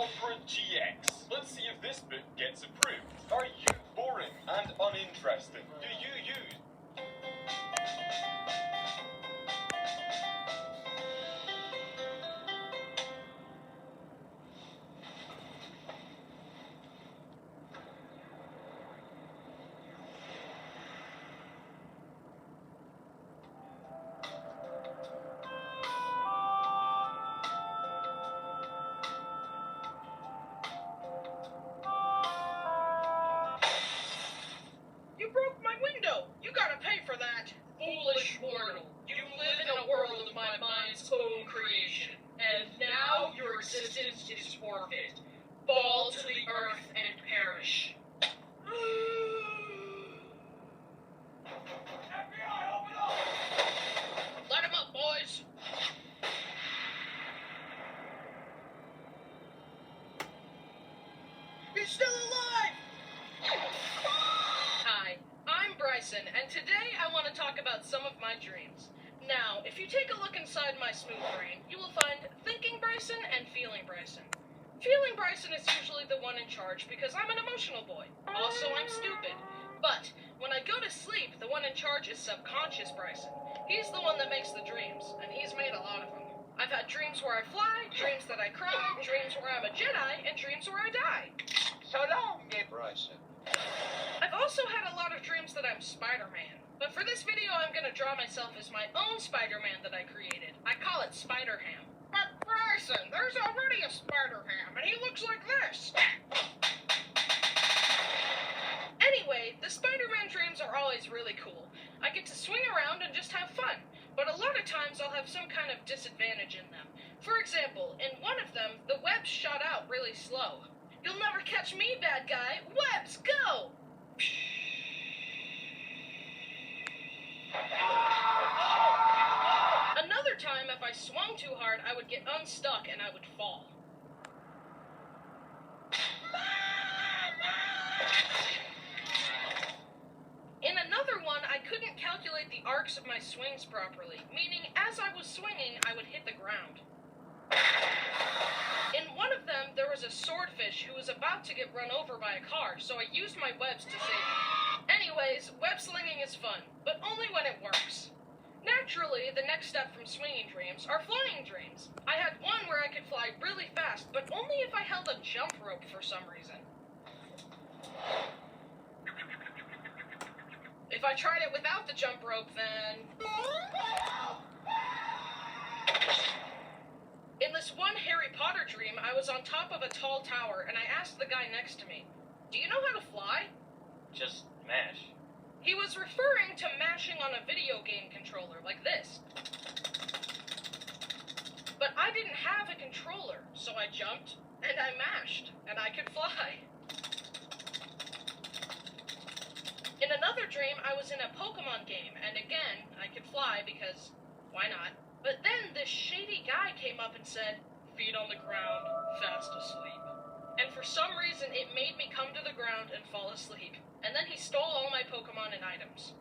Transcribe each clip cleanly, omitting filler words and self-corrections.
Opera GX. Let's see if this bit gets approved. Are you boring and uninteresting? Do you use... You broke my window! You gotta pay for that! Foolish mortal, you live in a world of my mind's own creation, and now your existence is forfeit. Fall to the earth and perish. FBI, open up! Let him up, boys! He's still alive! Hi, I'm Bryson, and today I want to talk about some of my dreams. Now, if you take a look inside my smooth brain, you will find Thinking Bryson and Feeling Bryson. Feeling Bryson is usually the one in charge because I'm an emotional boy. Also, I'm stupid. But when I go to sleep, the one in charge is Subconscious Bryson. He's the one that makes the dreams, and he's made a lot of them. I've had dreams where I fly, dreams that I cry, dreams where I'm a Jedi, and dreams where I die. So long, Bryson. I've also had a lot of dreams that I'm Spider-Man. But for this video, I'm gonna draw myself as my own Spider-Man that I created. I call it Spider-Ham. But Bryson, there's already a Spider-Ham, and he looks like this. Anyway, the Spider-Man dreams are always really cool. I get to swing around and just have fun. But a lot of times I'll have some kind of disadvantage in them. For example, in one of them, the webs shot out really slow. You'll never catch me, bad guy. Webs, go! Another time, if I swung too hard, I would get unstuck and I would fall. In another one, I couldn't calculate the arcs of my swings properly, meaning as I was swinging, I would hit the ground. In one of them, there was a swordfish who was about to get run over by a car, so I used my webs to save him. Anyways, web slinging is fun, but only when it works. Naturally, the next step from swinging dreams are flying dreams. I had one where I could fly really fast, but only if I held a jump rope for some reason. If I tried it without the jump rope, then... In this one Harry Potter dream, I was on top of a tall tower, and I asked the guy next to me, "Do you know how to fly?" Just mash. He was referring to mashing on a video game controller, like this. But I didn't have a controller, so I jumped, and I mashed, and I could fly. In another dream, I was in a Pokemon game, and again, I could fly because, why not? But then this shady guy came up and said, "Feet on the ground, fast asleep." And for some reason, it made me come to the ground and fall asleep. And then he stole all my Pokemon and items.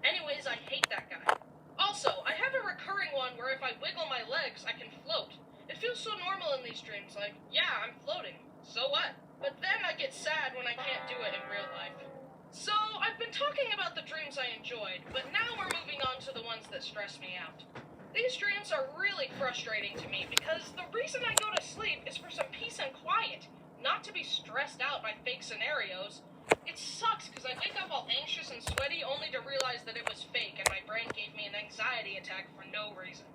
Anyways, I hate that guy. Also, I have a recurring one where if I wiggle my legs, I can float. It feels so normal in these dreams, like, yeah, I'm floating. So what? But then I get sad when I can't do it in real life. So, I've been talking about the dreams I enjoyed, but now we're moving on to the ones that stress me out. These dreams are really frustrating to me because the reason I go to sleep is for some peace and quiet, not to be stressed out by fake scenarios. It sucks because I wake up all anxious and sweaty only to realize that it was fake and my brain gave me an anxiety attack for no reason.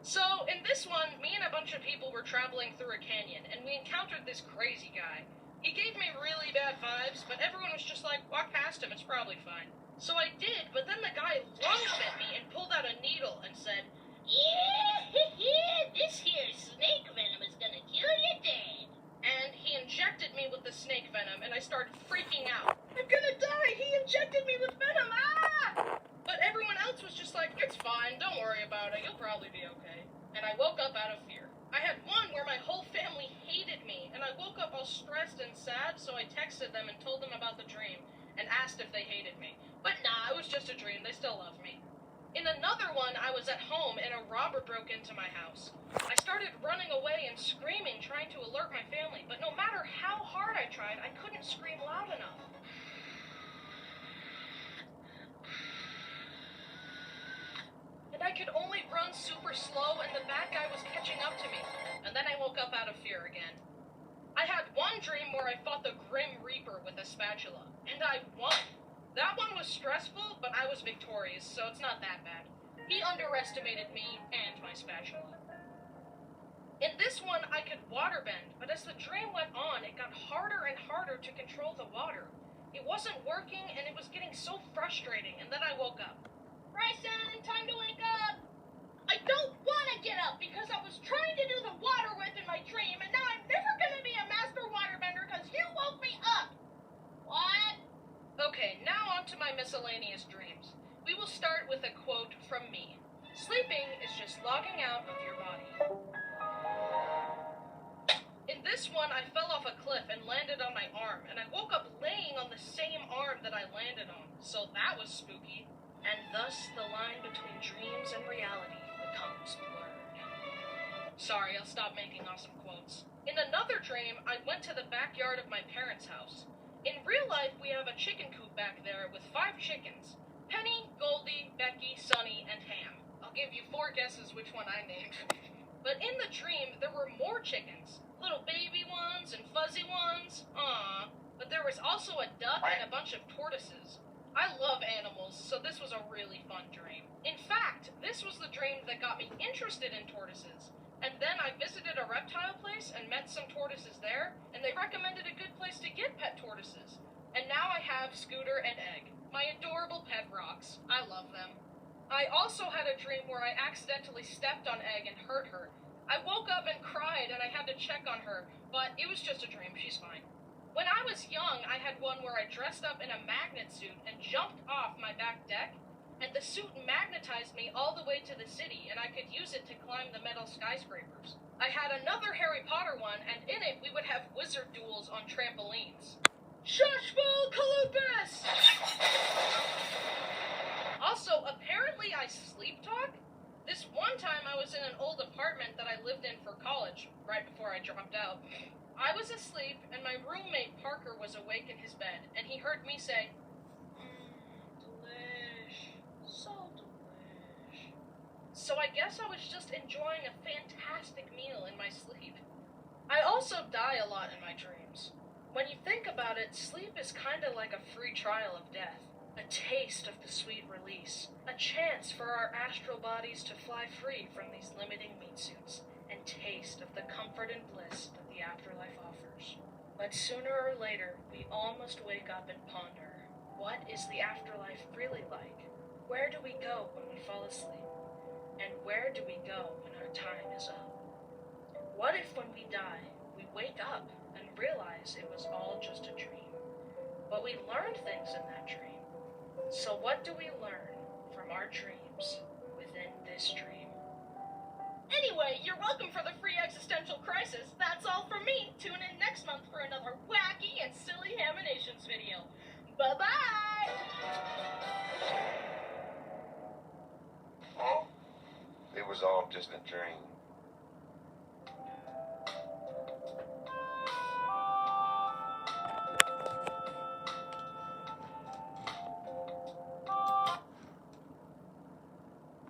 So, in this one, me and a bunch of people were traveling through a canyon, and we encountered this crazy guy. He gave me really bad vibes, but everyone was just like, walk past him, it's probably fine. So I did, but then the guy lunged at me and pulled out a needle and said, Yeah, this here snake venom is gonna kill you dead. And he injected me with the snake venom, and I started freaking out. I'm gonna die! He injected me with venom! Ah! But everyone else was just like, it's fine, don't worry about it, you'll probably be okay. And I woke up out of fear. I had one where my whole family hated me, and I woke up all stressed and sad, so I texted them and told them about the dream, and asked if they hated me. But nah, it was just a dream, they still love me. In another one, I was at home and a robber broke into my house. I started running away and screaming, trying to alert my family, but no matter how hard I tried, I couldn't scream loud enough. And I could only run super slow, and the bad guy was catching up to me. And then I woke up out of fear again. I had one dream where I fought the Grim Reaper with a spatula, and I won. That one was stressful, but I was victorious, so it's not that bad. He underestimated me and my spatula. In this one, I could waterbend, but as the dream went on, it got harder and harder to control the water. It wasn't working, and it was getting so frustrating, and then I woke up. Bryson, time to wake up! I don't want to get up because I was trying to do the water whip in my dream, and now I'm never going to be a master waterbender because you woke me up! What? Okay, now on to my miscellaneous dreams. We will start with a quote from me. Sleeping is just logging out of your body. In this one, I fell off a cliff and landed on my arm, and I woke up laying on the same arm that I landed on, so that was spooky. And thus, the line between dreams and reality becomes blurred. Sorry, I'll stop making awesome quotes. In another dream, I went to the backyard of my parents' house. In real life, we have a chicken coop back there with 5 chickens. Penny, Goldie, Becky, Sunny, and Ham. I'll give you 4 guesses which one I named. But in the dream, there were more chickens. Little baby ones and fuzzy ones. Aww. But there was also a duck and a bunch of tortoises. I love animals, so this was a really fun dream. In fact, this was the dream that got me interested in tortoises. And then I visited a reptile place and met some tortoises there, and they recommended a good place to get pet tortoises. And now I have Scooter and Egg, my adorable pet rocks. I love them. I also had a dream where I accidentally stepped on Egg and hurt her. I woke up and cried, and I had to check on her, but it was just a dream. She's fine. When I was young, I had one where I dressed up in a magnet suit and jumped off my back deck, and the suit magnetized me all the way to the city, and I could use it to climb the metal skyscrapers. I had another Harry Potter one, and in it we would have wizard duels on trampolines. Shushful Calupus! Also, apparently I sleep talk? This one time I was in an old apartment that I lived in for college, right before I dropped out. I was asleep, and my roommate Parker was awake in his bed, and he heard me say, delish, so delish. So I guess I was just enjoying a fantastic meal in my sleep. I also die a lot in my dreams. When you think about it, sleep is kinda like a free trial of death. A taste of the sweet release. A chance for our astral bodies to fly free from these limiting meat suits, and taste of the comfort and bliss that the afterlife offers. But sooner or later, we all must wake up and ponder, what is the afterlife really like? Where do we go when we fall asleep? And where do we go when our time is up? What if when we die, we wake up and realize it was all just a dream? But we learned things in that dream. So what do we learn from our dreams within this dream? Anyway, you're welcome for the free existential crisis. That's all from me. Tune in next month for another wacky and silly Haminations video. Bye-bye! It was all just a dream.